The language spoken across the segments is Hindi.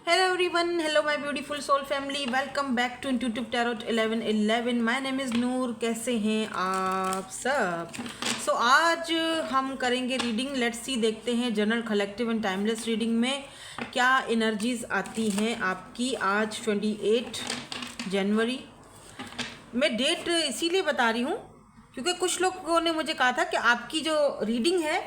Hello everyone, hello my beautiful soul family, welcome back to Intuitive Tarot 1111. My name is नूर. कैसे हैं आप सब? आज हम करेंगे रीडिंग. लेट्स सी, देखते हैं general collective and timeless reading में क्या एनर्जीज आती हैं आपकी. आज 28 जनवरी. मैं डेट इसीलिए बता रही हूँ क्योंकि कुछ लोगों ने मुझे कहा था कि आपकी जो रीडिंग है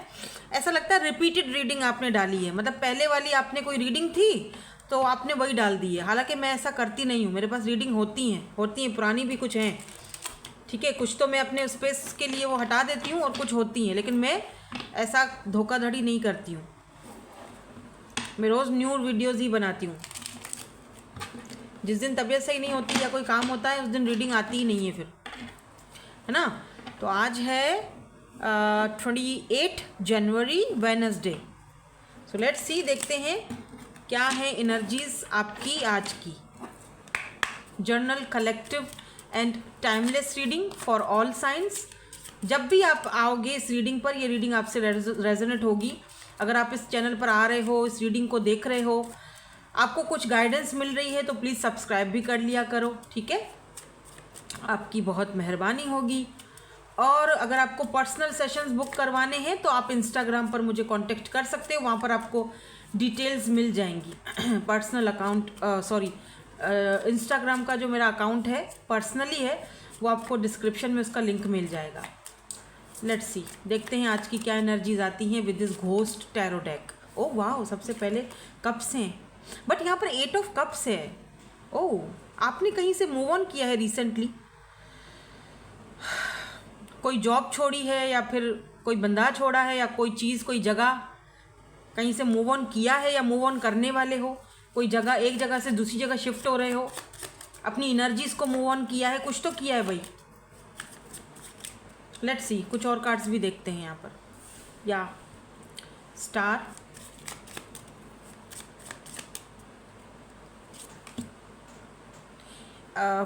ऐसा लगता है रिपीटेड रीडिंग आपने डाली है, मतलब पहले वाली आपने कोई रीडिंग थी तो आपने वही डाल दी है. हालांकि मैं ऐसा करती नहीं हूँ, मेरे पास रीडिंग होती हैं पुरानी भी कुछ हैं, ठीक है. कुछ तो मैं अपने स्पेस के लिए वो हटा देती हूँ और कुछ होती हैं, लेकिन मैं ऐसा धोखाधड़ी नहीं करती हूँ. मैं रोज़ न्यू वीडियोज़ ही बनाती हूँ. जिस दिन तबीयत सही नहीं होती या कोई काम होता है उस दिन रीडिंग आती ही नहीं है फिर, है ना. तो आज है 28 जनवरी वेडनेसडे. सो लेट्स सी, देखते हैं क्या है एनर्जीज आपकी आज की. Journal collective and timeless reading for all science. जब भी आप आओगे इस रीडिंग पर, ये रीडिंग आपसे रेजोनेट होगी. अगर आप इस चैनल पर आ रहे हो, इस रीडिंग को देख रहे हो, आपको कुछ गाइडेंस मिल रही है तो प्लीज़ सब्सक्राइब भी कर लिया करो, ठीक है. आपकी बहुत मेहरबानी होगी. और अगर आपको पर्सनल सेशंस बुक करवाने हैं तो आप इंस्टाग्राम पर मुझे कांटेक्ट कर सकते हो, वहाँ पर आपको डिटेल्स मिल जाएंगी. पर्सनल अकाउंट, इंस्टाग्राम का जो मेरा अकाउंट है पर्सनली है, वो आपको डिस्क्रिप्शन में उसका लिंक मिल जाएगा. लेट्स सी, देखते हैं आज की क्या एनर्जीज आती हैं with this ghost tarot deck. Oh वाह, सबसे पहले कप्स हैं, बट यहाँ पर 8 ऑफ कप्स है. ओह, आपने कहीं से मूव ऑन किया है रिसेंटली. कोई जॉब छोड़ी है या फिर कोई बंदा छोड़ा है या कोई चीज़, कोई जगह कहीं से मूव ऑन किया है या मूव ऑन करने वाले हो. कोई जगह, एक जगह से दूसरी जगह शिफ्ट हो रहे हो, अपनी एनर्जीज को मूव ऑन किया है, कुछ तो किया है भाई. लेट्स सी, कुछ और कार्ड्स भी देखते हैं यहाँ पर. या star,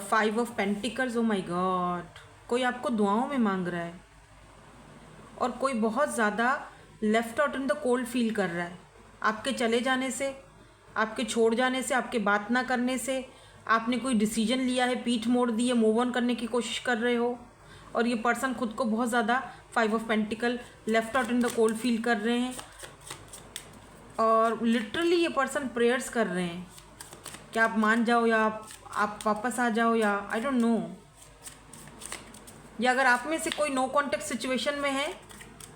five of pentacles. O my God, कोई आपको दुआओं में मांग रहा है और कोई बहुत ज़्यादा left out in the cold feel कर रहा है. आपके चले जाने से, आपके छोड़ जाने से, आपके बात ना करने से, आपने कोई डिसीजन लिया है, पीठ मोड़ दी है, मूव ऑन करने की कोशिश कर रहे हो. और ये पर्सन खुद को बहुत ज़्यादा five of pentacle left out in the cold feel कर रहे हैं. और लिटरली ये पर्सन प्रेयर्स कर रहे हैं कि आप मान जाओ या आप वापस आ जाओ, या आई डोंट नो. या अगर आप में से कोई नो कॉन्टेक्ट सिचुएशन में है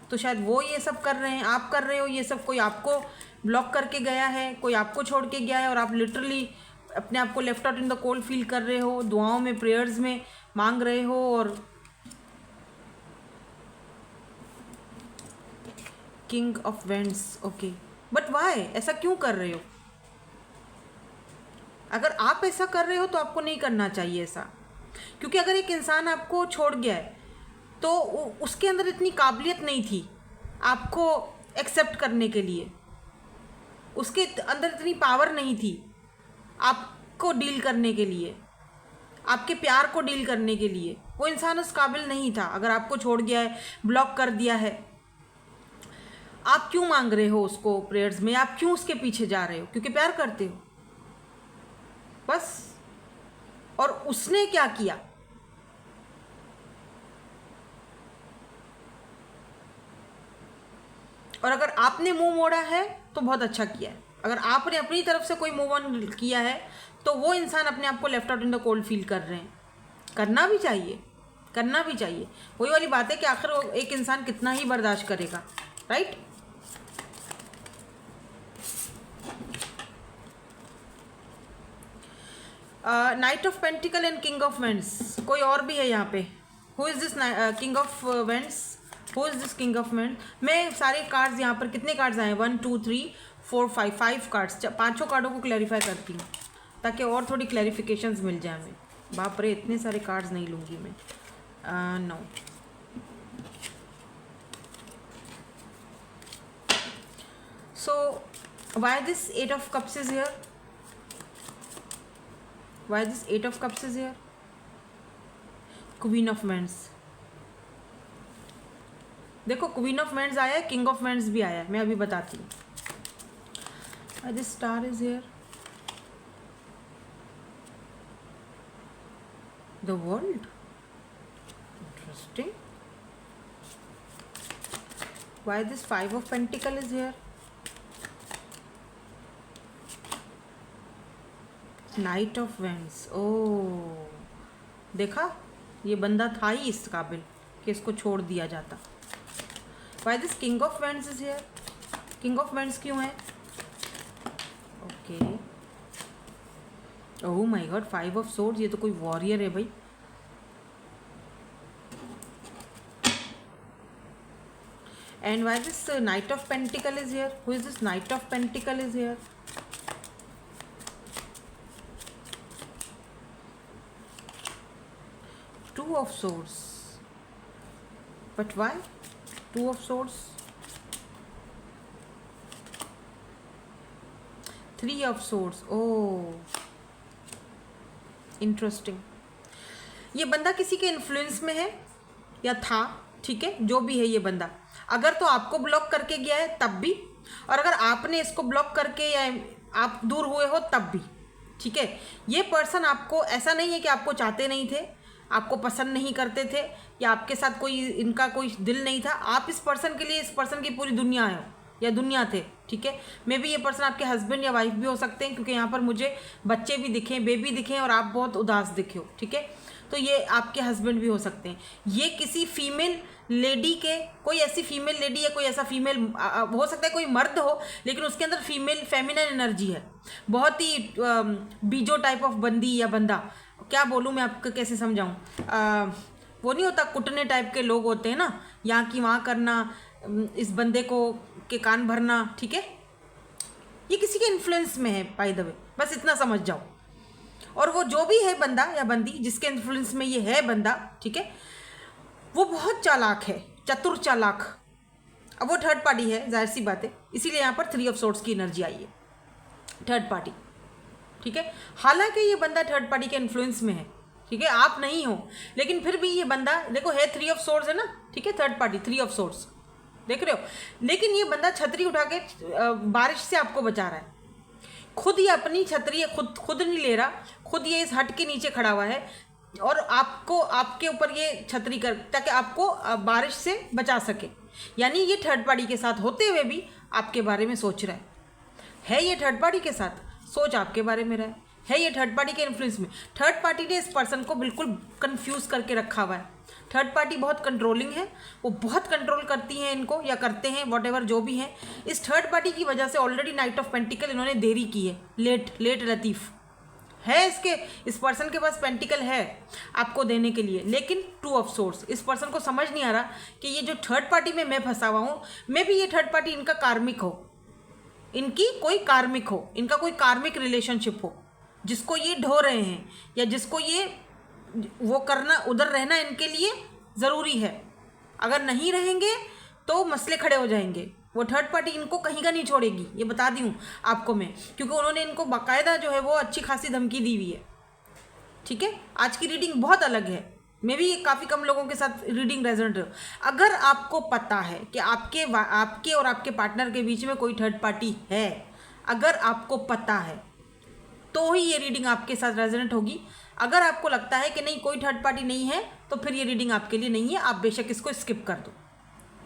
तो शायद वो ये सब कर रहे हैं, आप कर रहे हो ये सब. कोई आपको ब्लॉक करके गया है, कोई आपको छोड़ के गया है और आप लिटरली अपने आप को left out in the cold feel कर रहे हो, दुआओं में, प्रेयर्स में मांग रहे हो. और king of vends. Okay, but why, ऐसा क्यों कर रहे हो? अगर आप ऐसा कर रहे हो तो आपको नहीं करना चाहिए ऐसा, क्योंकि अगर एक इंसान आपको छोड़ गया है तो उसके अंदर इतनी काबिलियत नहीं थी आपको एक्सेप्ट करने के लिए, उसके अंदर इतनी पावर नहीं थी आपको डील करने के लिए, आपके प्यार को डील करने के लिए. वो इंसान उस काबिल नहीं था. अगर आपको छोड़ गया है, ब्लॉक कर दिया है, आप क्यों मांग रहे हो उसको प्रेयर्स में? आप क्यों उसके पीछे जा रहे हो? क्योंकि प्यार करते हो बस. और उसने क्या किया? और अगर आपने मुंह मोड़ा है तो बहुत अच्छा किया है. अगर आपने अपनी तरफ से कोई मूव ऑन किया है तो वो इंसान अपने आप को left out in the cold feel कर रहे हैं. करना भी चाहिए, करना भी चाहिए. वही वाली बात है कि आखिर वो एक इंसान कितना ही बर्दाश्त करेगा, right. Night of pentacle and king of vends. कोई और भी है यहाँ पे. Who is this king of vends? Who is this king of vends? मैं सारे कार्ड्स यहाँ पर, कितने कार्ड्स आए? 1 2 3 4 5 5 कार्ड्स, पाँचों कार्डों को क्लैरिफाई करती हूँ ताकि और थोड़ी क्लैरिफिकेशंस मिल जाए हमें. बाप रे, इतने सारे कार्ड्स नहीं लूँगी मैं. No. So why this 8 of cups is here? Why this 8 of cups is here? Queen of Wands. देखो, क्वीन ऑफ वेंड्स आया है, किंग ऑफ वेंड्स भी आया है. मैं अभी बताती हूँ. This star is here. The world, interesting. Why this 5 of pentacle is here? Knight of wands. ओ देखा, ये बंदा था ही इस काबिल कि इसको छोड़ दिया जाता. Why this king of vends is here? King of vends क्यों है? Okay. Oh my God, 5 of swords. ये तो कोई वॉरियर है भाई. And why this night of pentacle is here? Who is this night of pentacle is here? Two of swords. But why 2 of swords? 3 of swords. Oh, interesting. ये बंदा किसी के इन्फ्लुएंस में है या था, ठीक है, जो भी है ये बंदा. अगर तो आपको ब्लॉक करके गया है तब भी, और अगर आपने इसको ब्लॉक करके या आप दूर हुए हो तब भी, ठीक है. ये पर्सन आपको, ऐसा नहीं है कि आपको चाहते नहीं थे, आपको पसंद नहीं करते थे, या आपके साथ कोई इनका कोई दिल नहीं था. आप इस पर्सन के लिए, इस पर्सन की पूरी दुनिया है या दुनिया थे, ठीक है. मे बी ये पर्सन आपके हस्बैंड या वाइफ भी हो सकते हैं, क्योंकि यहाँ पर मुझे बच्चे भी दिखे, बेबी दिखे, और आप बहुत उदास दिखे हो, ठीक है. तो ये आपके हस्बैंड भी हो सकते हैं. ये किसी फीमेल लेडी के, कोई ऐसी फीमेल लेडी या कोई ऐसा फीमेल हो सकता है, कोई मर्द हो लेकिन उसके अंदर फीमेल फेमिनन एनर्जी है. बहुत ही बीजो टाइप ऑफ बंदी या बंदा, क्या बोलूँ मैं आपको, कैसे समझाऊँ. वो नहीं होता, कुटने टाइप के लोग होते हैं ना, यहाँ की वहाँ करना, इस बंदे को के कान भरना, ठीक है. ये किसी के इन्फ्लुएंस में है बाय द वे, बस इतना समझ जाओ. और वो जो भी है बंदा या बंदी जिसके इन्फ्लुएंस में ये है बंदा, ठीक है, वो बहुत चालाक है, चतुर चालाक. अब वो थर्ड पार्टी है, जाहिर सी बात है, इसीलिए यहाँ पर 3 ऑफ सोर्ड्स की एनर्जी आई है, थर्ड पार्टी, ठीक है. हालांकि ये बंदा थर्ड पार्टी के इन्फ्लुएंस में है, ठीक है, आप नहीं हो, लेकिन फिर भी ये बंदा देखो है 3 ऑफ सोर्ड्स है ना, ठीक है, थर्ड पार्टी 3 ऑफ सोर्ड्स देख रहे हो. लेकिन ये बंदा छतरी उठा के बारिश से आपको बचा रहा है. खुद ये अपनी छतरी खुद नहीं ले रहा, खुद ये इस हट के नीचे खड़ा हुआ है और आपको, आपके ऊपर ये छतरी कर, ताकि आपको बारिश से बचा सके. यानी ये थर्ड पार्टी के साथ होते हुए भी आपके बारे में सोच रहा है. ये थर्ड पार्टी के साथ सोच आपके बारे में रहा है ये थर्ड पार्टी के इन्फ्लुएंस में. थर्ड पार्टी ने इस पर्सन को बिल्कुल कंफ्यूज करके रखा हुआ है. थर्ड पार्टी बहुत कंट्रोलिंग है, वो बहुत कंट्रोल करती हैं इनको, या करते हैं, वॉट जो भी है. इस थर्ड पार्टी की वजह से ऑलरेडी नाइट ऑफ पेंटिकल इन्होंने देरी की है, लेट लतीफ़ है. इस पर्सन के पास पेंटिकल है आपको देने के लिए, लेकिन 2 ऑफ सोर्स. इस पर्सन को समझ नहीं आ रहा कि ये जो थर्ड पार्टी में मैं फंसा हुआ हूँ, मे भी ये थर्ड पार्टी इनका कार्मिक हो, इनकी कोई कार्मिक हो, इनका कोई कार्मिक रिलेशनशिप हो, जिसको ये ढो रहे हैं, या जिसको ये वो करना, उधर रहना इनके लिए ज़रूरी है. अगर नहीं रहेंगे तो मसले खड़े हो जाएंगे. वो थर्ड पार्टी इनको कहीं का नहीं छोड़ेगी, ये बता दी हूँ आपको मैं, क्योंकि उन्होंने इनको बाकायदा जो है वो अच्छी खासी धमकी दी हुई है, ठीक है. आज की रीडिंग बहुत अलग है, मे भी काफ़ी कम लोगों के साथ रीडिंग रेजोनेट हो. अगर आपको पता है कि आपके और आपके पार्टनर के बीच में कोई थर्ड पार्टी है, अगर आपको पता है तो ही ये रीडिंग आपके साथ रेजोनेट होगी. अगर आपको लगता है कि नहीं कोई थर्ड पार्टी नहीं है, तो फिर ये रीडिंग आपके लिए नहीं है, आप बेशक इसको स्किप कर दो,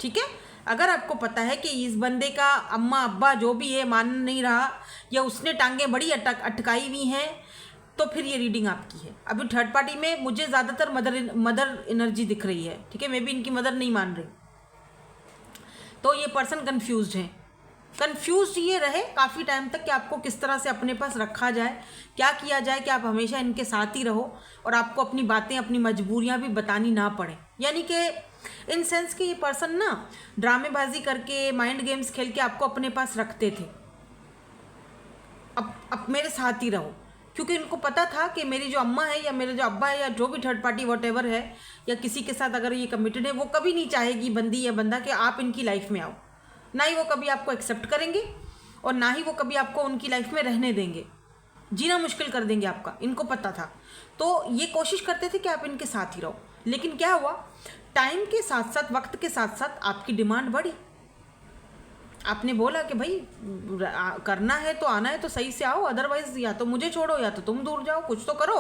ठीक है. अगर आपको पता है कि इस बंदे का अम्मा अब्बा जो भी है मान नहीं रहा, या उसने टांगें बड़ी अटकाई हुई हैं, तो फिर ये रीडिंग आपकी है. अभी थर्ड पार्टी में मुझे ज़्यादातर मदर एनर्जी दिख रही है, ठीक है. मे भी इनकी मदर नहीं मान रही, तो ये पर्सन कन्फ्यूज्ड है. कन्फ्यूज ये रहे काफ़ी टाइम तक कि आपको किस तरह से अपने पास रखा जाए, क्या किया जाए कि आप हमेशा इनके साथ ही रहो और आपको अपनी बातें, अपनी मजबूरियां भी बतानी ना पड़े. यानी कि इन सेंस कि ये पर्सन ना ड्रामेबाजी करके, माइंड गेम्स खेल के आपको अपने पास रखते थे. अब मेरे साथ ही रहो, क्योंकि इनको पता था कि मेरी जो अम्मा है या मेरे जो अब्बा है या जो भी थर्ड पार्टी वॉटेवर है, या किसी के साथ अगर ये कमिटेड है, वो कभी नहीं चाहेगी बंदी या बंदा कि आप इनकी लाइफ में आओ. ना ही वो कभी आपको एक्सेप्ट करेंगे और ना ही वो कभी आपको उनकी लाइफ में रहने देंगे. जीना मुश्किल कर देंगे आपका, इनको पता था. तो ये कोशिश करते थे कि आप इनके साथ ही रहो. लेकिन क्या हुआ, टाइम के साथ साथ, वक्त के साथ साथ आपकी डिमांड बढ़ी. आपने बोला कि भाई करना है तो आना है तो सही से आओ, अदरवाइज या तो मुझे छोड़ो या तो तुम दूर जाओ, कुछ तो करो.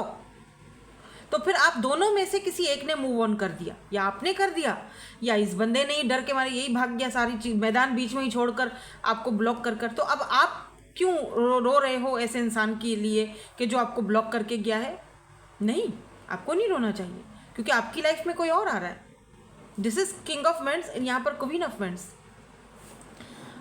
तो फिर आप दोनों में से किसी एक ने मूव ऑन कर दिया, या आपने कर दिया, या इस बंदे ने ही डर के मारे यही भाग गया, सारी चीज मैदान बीच में ही छोड़कर आपको ब्लॉक कर। तो अब आप क्यों रो रहे हो ऐसे इंसान के लिए कि जो आपको ब्लॉक करके गया है? नहीं, आपको नहीं रोना चाहिए, क्योंकि आपकी लाइफ में कोई और आ रहा है। This is king of vents, यहाँ पर क्वीन ऑफ वेंट्स।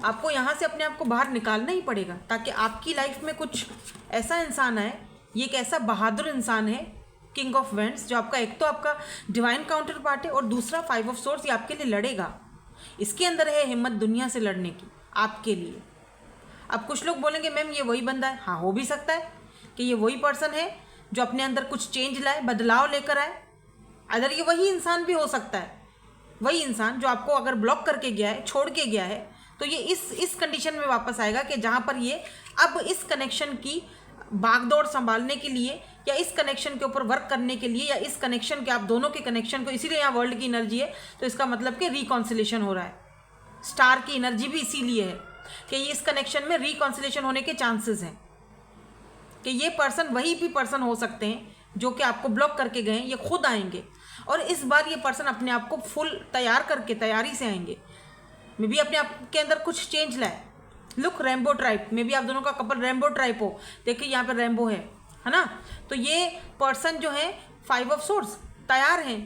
आपको यहाँ से अपने आप को बाहर निकालना ही पड़ेगा, ताकि आपकी लाइफ में कुछ ऐसा इंसान आए, ये एक ऐसा बहादुर इंसान है किंग ऑफ वेंट्स, जो आपका एक तो आपका डिवाइन काउंटर पार्ट है, और दूसरा 5 ऑफ सोर्स, ये आपके लिए लड़ेगा। इसके अंदर है हिम्मत दुनिया से लड़ने की आपके लिए। अब कुछ लोग बोलेंगे मैम ये वही बंदा है। हाँ, हो भी सकता है कि ये वही पर्सन है जो अपने अंदर कुछ चेंज लाए, बदलाव लेकर आए। अगर ये वही इंसान भी हो सकता है, वही इंसान जो आपको अगर ब्लॉक करके गया है, छोड़ के गया है, तो ये इस कंडीशन में वापस आएगा कि जहाँ पर ये अब इस कनेक्शन की भागदौड़ संभालने के लिए, या इस कनेक्शन के ऊपर वर्क करने के लिए, या इस कनेक्शन के, आप दोनों के कनेक्शन को, इसीलिए यहाँ वर्ल्ड की एनर्जी है, तो इसका मतलब कि रिकॉन्सिलेशन हो रहा है। स्टार की एनर्जी भी इसीलिए है कि ये इस कनेक्शन में रिकॉन्सिलेशन होने के चांसेस हैं, कि ये पर्सन वही भी पर्सन हो सकते हैं जो कि आपको ब्लॉक करके गए हैं, ये खुद आएंगे, और इस बार ये पर्सन अपने आप को फुल तैयार करके, तैयारी से आएंगे। मे भी अपने आप के अंदर कुछ चेंज लाए। लुक, रेनबो ट्राइब में भी आप दोनों का कपल रेनबो ट्राइब हो, देखिए यहाँ पर रेनबो है ना। तो ये पर्सन जो है 5 ऑफ सोर्स तैयार हैं,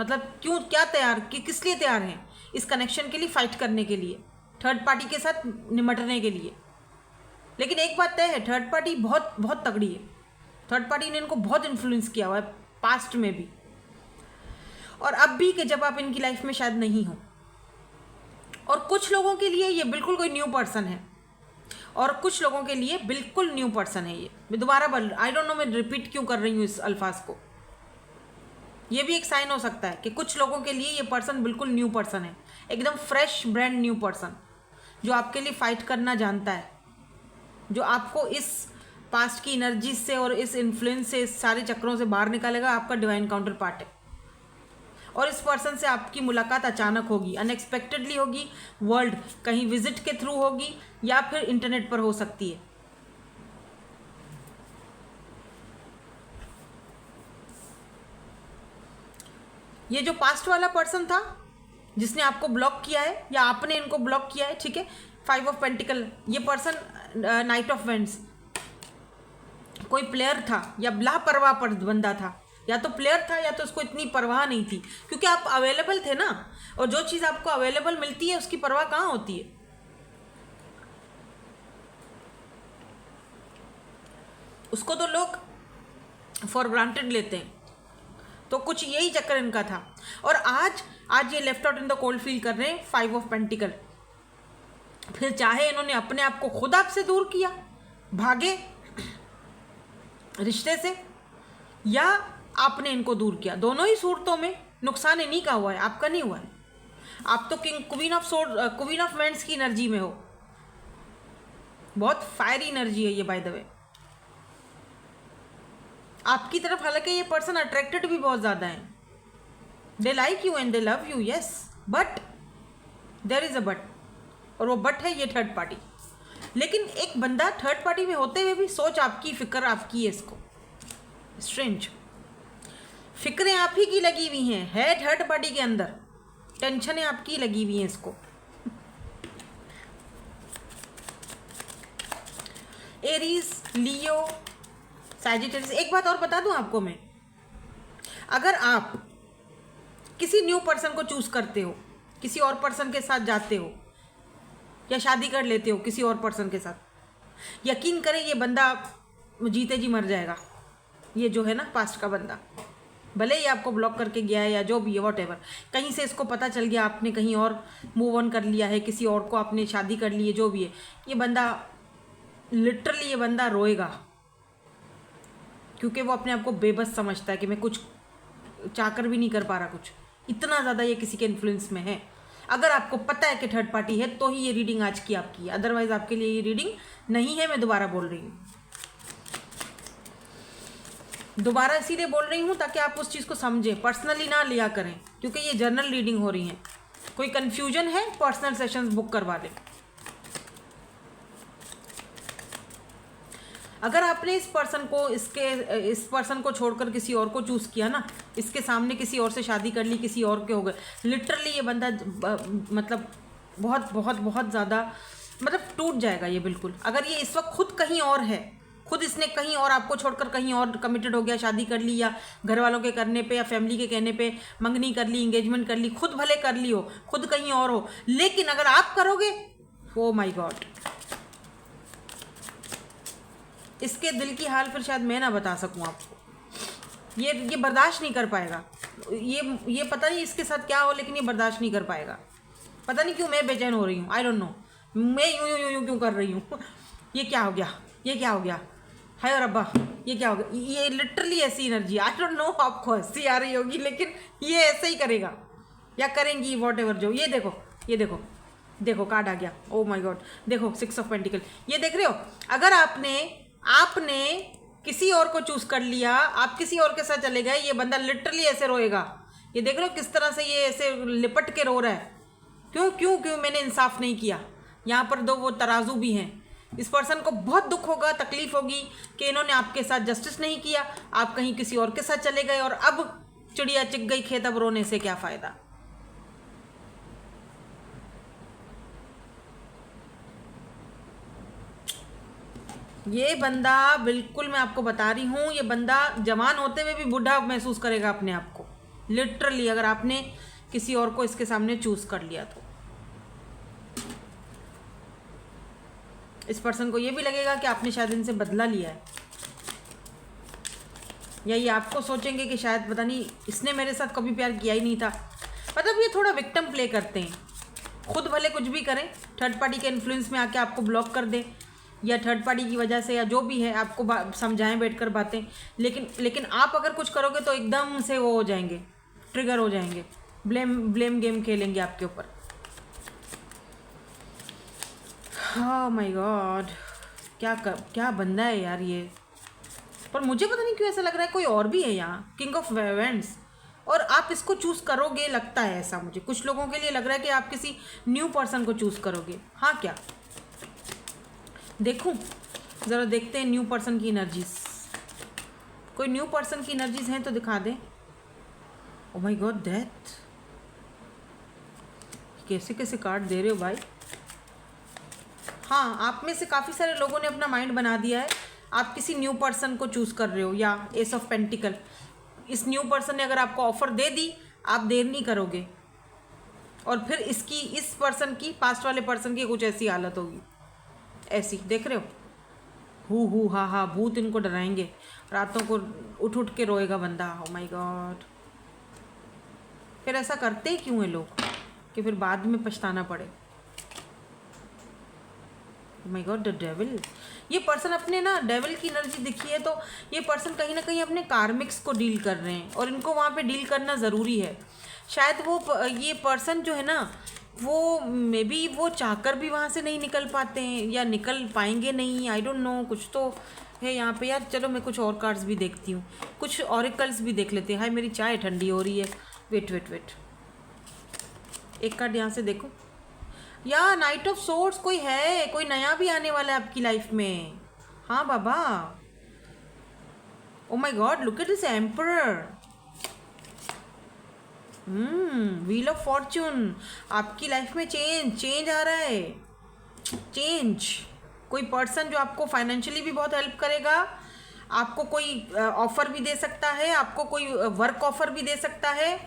मतलब क्यों, क्या तैयार, कि किस लिए तैयार हैं? इस कनेक्शन के लिए, फाइट करने के लिए, थर्ड पार्टी के साथ निमटने के लिए। लेकिन एक बात तय है, थर्ड पार्टी बहुत बहुत तगड़ी है। थर्ड पार्टी ने इनको बहुत इन्फ्लुएंस किया हुआ है, पास्ट में भी और अब भी, कि जब आप इनकी लाइफ में शायद नहीं हो। और कुछ लोगों के लिए ये बिल्कुल कोई न्यू पर्सन है, और कुछ लोगों के लिए बिल्कुल न्यू पर्सन है ये। मैं दोबारा आई डोंट नो मैं रिपीट क्यों कर रही हूँ इस अल्फाज को। ये भी एक साइन हो सकता है कि कुछ लोगों के लिए ये पर्सन बिल्कुल न्यू पर्सन है, एकदम फ्रेश ब्रांड न्यू पर्सन, जो आपके लिए फाइट करना जानता है, जो आपको इस पास्ट की एनर्जी से और इस इन्फ्लुएंस से, इस सारे चक्रों से बाहर निकालेगा। आपका डिवाइन काउंटर पार्ट है, और इस पर्सन से आपकी मुलाकात अचानक होगी, अनएक्सपेक्टेडली होगी, वर्ल्ड कहीं विजिट के थ्रू होगी, या फिर इंटरनेट पर हो सकती है। ये जो पास्ट वाला पर्सन था जिसने आपको ब्लॉक किया है, या आपने इनको ब्लॉक किया है, ठीक है, 5 ऑफ पेंटिकल, ये पर्सन नाइट ऑफ वेंट्स, कोई प्लेयर था या लापरवाह बंदा था, या तो प्लेयर था या तो उसको इतनी परवाह नहीं थी, क्योंकि आप अवेलेबल थे ना, और जो चीज़ आपको अवेलेबल मिलती है उसकी परवाह कहाँ होती है। उसको तो लोग फॉर ग्रांटेड लेते हैं। तो कुछ यही चक्कर इनका था, और आज ये left out in the cold feel कर रहे हैं 5 ऑफ पेंटिकल। फिर चाहे इन्होंने अपने आप को खुद आपसे दूर किया, भागे रिश्ते से, या आपने इनको दूर किया, दोनों ही सूरतों में नुकसान इन्हीं का हुआ है, आपका नहीं हुआ है। आप तो क्वीन ऑफ वेंट्स की एनर्जी में हो, बहुत फायरी एनर्जी है ये बाय द वे। आपकी तरफ हालांकि ये पर्सन अट्रैक्टेड भी बहुत ज़्यादा है, they like you and they love you, yes, but there is a but, और वो बट है ये थर्ड पार्टी। लेकिन एक बंदा थर्ड पार्टी में होते हुए भी सोच आपकी, फिक्र आपकी है, इसको स्ट्रेंज फिक्रें आप ही की लगी हुई हैं, है थर्ड पार्टी के अंदर, टेंशनें आपकी लगी हुई हैं इसको। एरीज, लियो, सैजिटेरियस। एक बात और बता दूं आपको मैं, अगर आप किसी न्यू पर्सन को चूज करते हो, किसी और पर्सन के साथ जाते हो, या शादी कर लेते हो किसी और पर्सन के साथ, यकीन करें ये बंदा जीते जी मर जाएगा। ये जो है ना पास्ट का बंदा, भले ही आपको ब्लॉक करके गया है या जो भी है, वॉट एवर, कहीं से इसको पता चल गया, आपने कहीं और मूव ऑन कर लिया है, किसी और को आपने शादी कर ली है, जो भी है, ये बंदा लिटरली, ये बंदा रोएगा, क्योंकि वो अपने आप को बेबस समझता है कि मैं कुछ चाहकर भी नहीं कर पा रहा कुछ, इतना ज़्यादा ये किसी के इन्फ्लुएंस में है। अगर आपको पता है कि थर्ड पार्टी है तो ही ये रीडिंग आज की आपकी है, अदरवाइज आपके लिए ये रीडिंग नहीं है। मैं दोबारा बोल रही हूँ, दोबारा इसीलिए बोल रही हूँ ताकि आप उस चीज़ को समझें, पर्सनली ना लिया करें, क्योंकि ये जर्नल रीडिंग हो रही है। कोई कन्फ्यूजन है, पर्सनल सेशंस बुक करवा लें। अगर आपने इस पर्सन को छोड़कर किसी और को चूज़ किया ना, इसके सामने किसी और से शादी कर ली, किसी और के हो गए, लिटरली ये बंदा मतलब बहुत बहुत बहुत ज़्यादा मतलब टूट जाएगा ये बिल्कुल। अगर ये इस वक्त खुद कहीं और है, खुद इसने कहीं और आपको छोड़कर कहीं और कमिटेड हो गया, शादी कर ली, या घर वालों के करने पे या फैमिली के कहने पे मंगनी कर ली, इंगेजमेंट कर ली, खुद भले कर ली हो, खुद कहीं और हो, लेकिन अगर आप करोगे, ओ माय गॉड, इसके दिल की हाल फिर शायद मैं ना बता सकूं आपको। ये बर्दाश्त नहीं कर पाएगा। ये पता नहीं इसके साथ क्या हो, लेकिन ये बर्दाश्त नहीं कर पाएगा। पता नहीं क्यों मैं बेचैन हो रही हूँ, आई डोंट नो, मैं यूं क्यों कर रही हूँ। ये क्या हो गया, ये क्या हो गया, हाय और अब्बा, ये क्या हो गया। ये लिटरली ऐसी एनर्जी, आई डोंट नो आपको हंसी आ रही होगी, लेकिन ये ऐसे ही करेगा या करेंगी वॉट एवर। जो ये देखो, ये देखो, देखो कार्ड आ गया, ओ माय गॉड, देखो 6 ऑफ पेंटिकल, ये देख रहे हो। अगर आपने किसी और को चूज कर लिया, आप किसी और के साथ चले गए, ये बंदा लिटरली ऐसे रोएगा। ये देख रहे हो किस तरह से ये ऐसे लिपट के रो रहा है। क्यों क्यों क्यों मैंने इंसाफ नहीं किया। यहाँ पर दो वो तराजू भी हैं। इस पर्सन को बहुत दुख होगा, तकलीफ होगी कि इन्होंने आपके साथ जस्टिस नहीं किया, आप कहीं किसी और के साथ चले गए, और अब चिड़िया चिग गई खेत, अब रोने से क्या फायदा। ये बंदा बिल्कुल, मैं आपको बता रही हूँ, ये बंदा जवान होते हुए भी बूढ़ा महसूस करेगा अपने आप को, लिटरली, अगर आपने किसी और को इसके सामने चूज कर लिया तो। इस पर्सन को ये भी लगेगा कि आपने शायद इनसे बदला लिया है, या ये आपको सोचेंगे कि शायद पता नहीं इसने मेरे साथ कभी प्यार किया ही नहीं था। मतलब ये थोड़ा विक्टिम प्ले करते हैं, खुद भले कुछ भी करें, थर्ड पार्टी के इन्फ्लुएंस में आके आपको ब्लॉक कर दें, या थर्ड पार्टी की वजह से, या जो भी है आपको समझाएं बैठकर बातें, लेकिन आप अगर कुछ करोगे तो एकदम से वो हो जाएंगे, ट्रिगर हो जाएंगे, ब्लेम गेम खेलेंगे आपके ऊपर। हाँ माय गॉड, क्या बंदा है यार ये। पर मुझे पता नहीं क्यों ऐसा लग रहा है कोई और भी है यहाँ, किंग ऑफ वेवेंट्स, और आप इसको चूज करोगे, लगता है ऐसा मुझे। कुछ लोगों के लिए लग रहा है कि आप किसी न्यू पर्सन को चूज करोगे। हाँ क्या, देखूं ज़रा, देखते हैं न्यू पर्सन की एनर्जीज। कोई न्यू पर्सन की एनर्जीज हैं तो दिखा दें। ओ माय गॉड, डेथ, कैसे कैसे कार्ड दे रहे हो भाई। हाँ, आप में से काफ़ी सारे लोगों ने अपना माइंड बना दिया है, आप किसी न्यू पर्सन को चूज़ कर रहे हो, या एस ऑफ पेंटिकल। इस न्यू पर्सन ने अगर आपको ऑफर दे दी, आप देर नहीं करोगे, और फिर इस पर्सन की, पास्ट वाले पर्सन की कुछ ऐसी हालत होगी, ऐसी देख रहे हो, हु हा हा, भूत इनको डराएंगे, रातों को उठ के रोएगा बंदा। ओ माय गॉड, फिर ऐसा करते ही क्यों हैं लोग कि फिर बाद में पछताना पड़े। My God, the devil. ये पर्सन अपने ना डेविल की एनर्जी दिखी है, तो ये पर्सन कहीं ना कहीं अपने कार्मिक्स को डील कर रहे हैं, और इनको वहाँ पे डील करना ज़रूरी है। शायद ये पर्सन जो है ना, वो मे बी वो चाहकर भी वहाँ से नहीं निकल पाते हैं, या निकल पाएंगे नहीं, आई डोंट नो, कुछ तो है यहाँ पे यार। चलो मैं कुछ और कार्ड्स भी देखती हूँ, कुछ ऑरिकल्स भी देख लेते हैं। हाय, मेरी चाय ठंडी हो रही है, वेट, एक कार्ड यहाँ से देखो। या नाइट ऑफ सोर्ड्स, कोई है, कोई नया भी आने वाला है आपकी लाइफ में। हाँ बाबा, oh my god, look at this emperor. Wheel of fortune, आपकी लाइफ में चेंज आ रहा है, चेंज। कोई पर्सन जो आपको फाइनेंशियली भी बहुत हेल्प करेगा, आपको कोई ऑफर भी दे सकता है, आपको कोई वर्क ऑफर भी दे सकता है,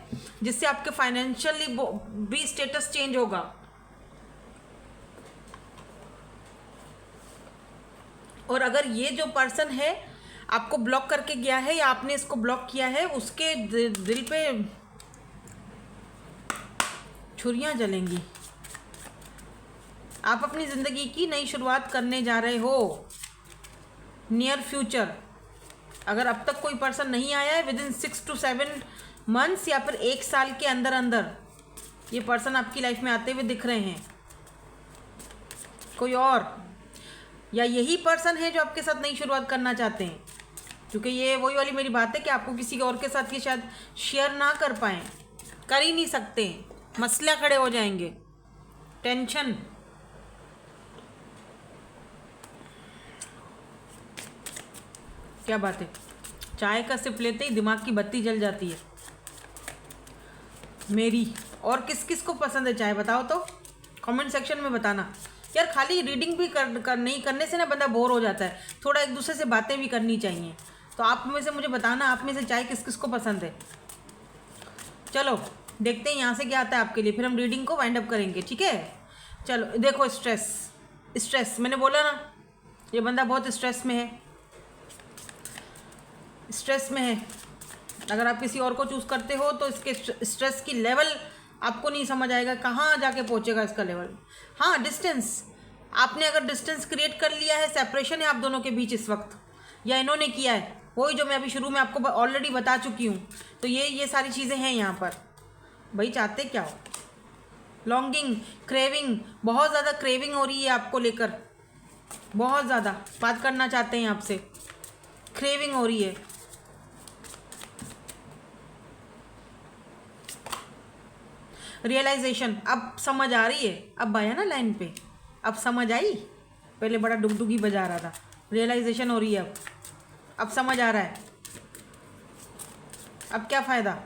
जिससे आपके फाइनेंशियली भी स्टेटस चेंज होगा। और अगर ये जो पर्सन है आपको ब्लॉक करके गया है, या आपने इसको ब्लॉक किया है, उसके दिल पे छुरियां जलेंगी। आप अपनी ज़िंदगी की नई शुरुआत करने जा रहे हो, नियर फ्यूचर। अगर अब तक कोई पर्सन नहीं आया है विद इन 6 to 7 months, या फिर 1 साल के अंदर अंदर ये पर्सन आपकी लाइफ में आते हुए दिख रहे हैं, कोई और, या यही पर्सन है जो आपके साथ नई शुरुआत करना चाहते हैं। क्योंकि ये वही वाली मेरी बात है कि आपको किसी और के साथ ये शायद शेयर ना कर पाएँ, कर ही नहीं सकते, मसला खड़े हो जाएंगे, टेंशन। क्या बात है, चाय का सिप लेते ही दिमाग की बत्ती जल जाती है मेरी। और किस किस को पसंद है चाय, बताओ तो कमेंट सेक्शन में बताना यार। खाली रीडिंग भी नहीं करने से ना बंदा बोर हो जाता है, थोड़ा एक दूसरे से बातें भी करनी चाहिए। तो आप में से मुझे बताना, आप में से चाय किस किस को पसंद है। चलो देखते हैं यहाँ से क्या आता है आपके लिए, फिर हम रीडिंग को वाइंड अप करेंगे, ठीक है। चलो देखो, स्ट्रेस मैंने बोला ना, ये बंदा बहुत स्ट्रेस में है, अगर आप किसी और को चूज़ करते हो तो इसके स्ट्रेस की लेवल आपको नहीं समझ आएगा, कहाँ जाके पहुँचेगा इसका लेवल। हाँ, डिस्टेंस, आपने अगर डिस्टेंस क्रिएट कर लिया है, सेपरेशन है आप दोनों के बीच इस वक्त, या इन्होंने किया है, वही जो मैं अभी शुरू में आपको ऑलरेडी बता चुकी हूँ। तो ये सारी चीज़ें हैं यहाँ पर। भाई चाहते क्या हो, लॉन्गिंग, क्रेविंग, बहुत ज़्यादा क्रेविंग हो रही है आपको लेकर, बहुत ज़्यादा बात करना चाहते हैं आपसे, क्रेविंग हो रही है। रियलाइजेशन, अब समझ आ रही है, अब आया ना लाइन पे, अब समझ आई, पहले बड़ा डुगडुगी बजा रहा था, रियलाइजेशन हो रही है अब समझ आ रहा है। अब क्या फ़ायदा।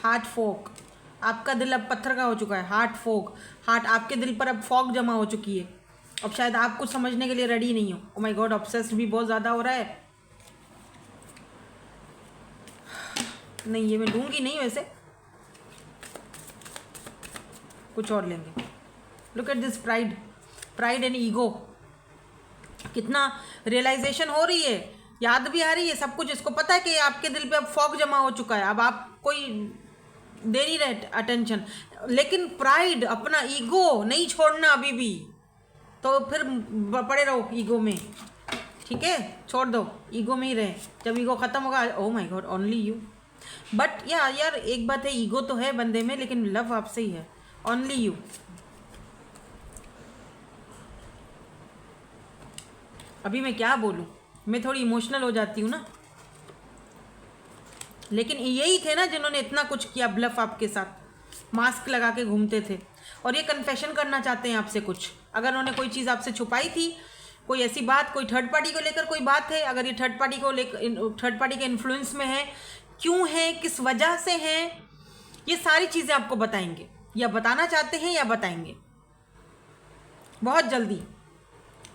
हार्ट फोक, आपका दिल अब पत्थर का हो चुका है, हार्ट फोक, आपके दिल पर अब फॉग जमा हो चुकी है, अब शायद आप कुछ समझने के लिए रेडी नहीं हो। ओ माय गॉड, ऑब्सेस्ड भी बहुत ज़्यादा हो रहा है। नहीं, ये मैं लूँगी नहीं, वैसे कुछ और लेंगे। Look at this pride and ego, कितना रियलाइजेशन हो रही है, याद भी आ रही है सब कुछ। इसको पता है कि आपके दिल पे अब फॉग जमा हो चुका है, अब आप कोई दे नहीं रहे अटेंशन, लेकिन प्राइड, अपना ईगो नहीं छोड़ना अभी भी, तो फिर पड़े रहो ईगो में, ठीक है, छोड़ दो, ईगो में ही रहे। जब ईगो ख़त्म होगा, oh my God only you. But यार एक बात है, ईगो तो है बंदे में, लेकिन लव आपसे ही है, ओनली यू। अभी मैं क्या बोलूँ, मैं थोड़ी इमोशनल हो जाती हूँ ना, लेकिन यही थे ना जिन्होंने इतना कुछ किया, ब्लफ आपके साथ, मास्क लगा के घूमते थे, और ये कन्फेशन करना चाहते हैं आपसे कुछ। अगर उन्होंने कोई चीज़ आपसे छुपाई थी, कोई ऐसी बात, कोई थर्ड पार्टी को लेकर कोई बात है, अगर ये थर्ड पार्टी के इन्फ्लुएंस में है, क्यों है, किस वजह से है, ये सारी चीज़ें आपको बताएंगे, या बताना चाहते हैं या बताएंगे बहुत जल्दी।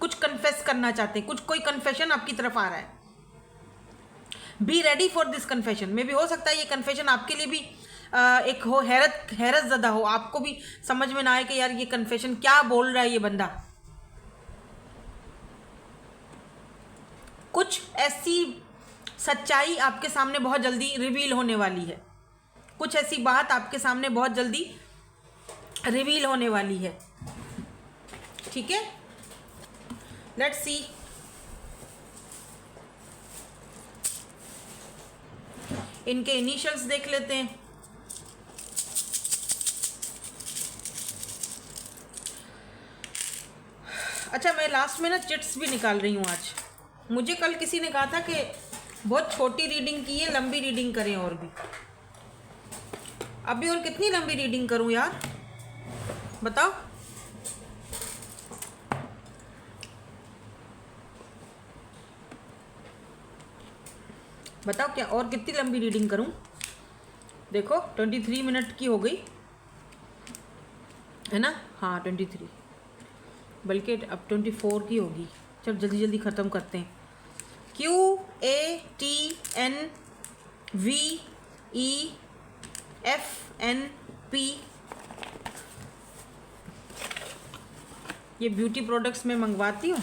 कुछ कन्फेस करना चाहते हैं, कोई कन्फेशन आपकी तरफ आ रहा है। Be ready for this confession. मे भी हो सकता है ये कन्फेशन आपके लिए भी एक हो, हैरत ज़दा हो, आपको भी समझ में ना आए कि यार ये कन्फेशन क्या बोल रहा है ये बंदा। कुछ ऐसी सच्चाई आपके सामने बहुत जल्दी रिवील होने वाली है, कुछ ऐसी बात आपके सामने बहुत जल्दी रिवील होने वाली है, ठीक है। Let's see. इनके इनिशियल्स देख लेते हैं। अच्छा, मैं लास्ट में ना चिट्स भी निकाल रही हूँ आज। मुझे कल किसी ने कहा था कि बहुत छोटी रीडिंग की है, लंबी रीडिंग करें। और भी अभी और कितनी लंबी रीडिंग करूँ यार, बताओ। बताओ क्या और कितनी लंबी रीडिंग करूं। देखो 23 मिनट की हो गई है ना, हाँ 23, बल्कि अब 24 की होगी। चल जल्दी जल्दी ख़त्म करते हैं। QATNVEFNP, ये ब्यूटी प्रोडक्ट्स में मंगवाती हूँ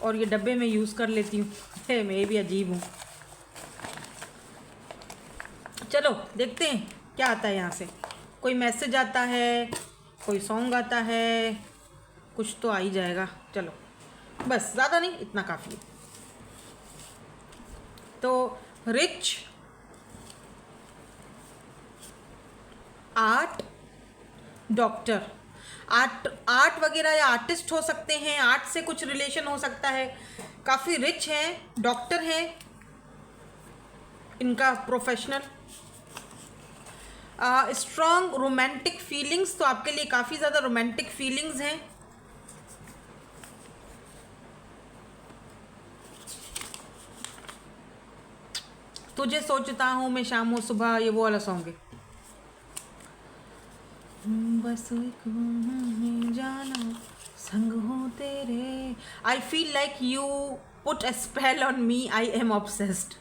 और ये डब्बे में यूज़ कर लेती हूँ। मैं भी अजीब हूँ। चलो देखते हैं क्या आता है यहाँ से। कोई मैसेज आता है, कोई सॉन्ग आता है, कुछ तो आ ही जाएगा। चलो बस, ज़्यादा नहीं, इतना काफ़ी है। तो रिच, आर्ट, डॉक्टर, आर्ट वगैरह या आर्टिस्ट हो सकते हैं, आर्ट से कुछ रिलेशन हो सकता है। काफ़ी रिच हैं, डॉक्टर हैं, इनका प्रोफेशनल। स्ट्रॉन्ग रोमांटिक फीलिंग्स, तो आपके लिए काफ़ी ज़्यादा रोमांटिक फीलिंग्स हैं। तुझे सोचता हूँ मैं शाम हो सुबह, ये वो वाला सॉन्ग है। बस एक जाना संग हो तेरे, I feel like you put a spell on me, I am obsessed.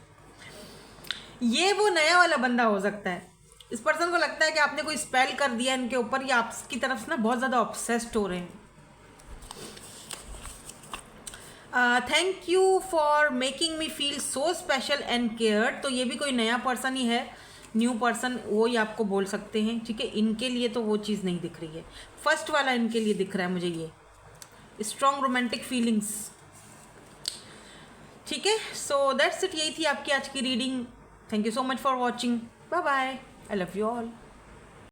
ये वो नया वाला बंदा हो सकता है। इस पर्सन को लगता है कि आपने कोई स्पेल कर दिया इनके ऊपर, या आपकी तरफ से ना बहुत ज़्यादा ऑब्सेस्ड हो रहे हैं। Thank you for making me feel so special and cared. तो ये भी कोई नया पर्सन ही है, न्यू पर्सन, वो ही आपको बोल सकते हैं। ठीक है, इनके लिए तो वो चीज़ नहीं दिख रही है, फर्स्ट वाला इनके लिए दिख रहा है मुझे, ये स्ट्रॉन्ग रोमांटिक फीलिंग्स। ठीक है, सो दैट्स इट, यही थी आपकी आज की reading. Thank you so much for watching, bye bye, I love you all.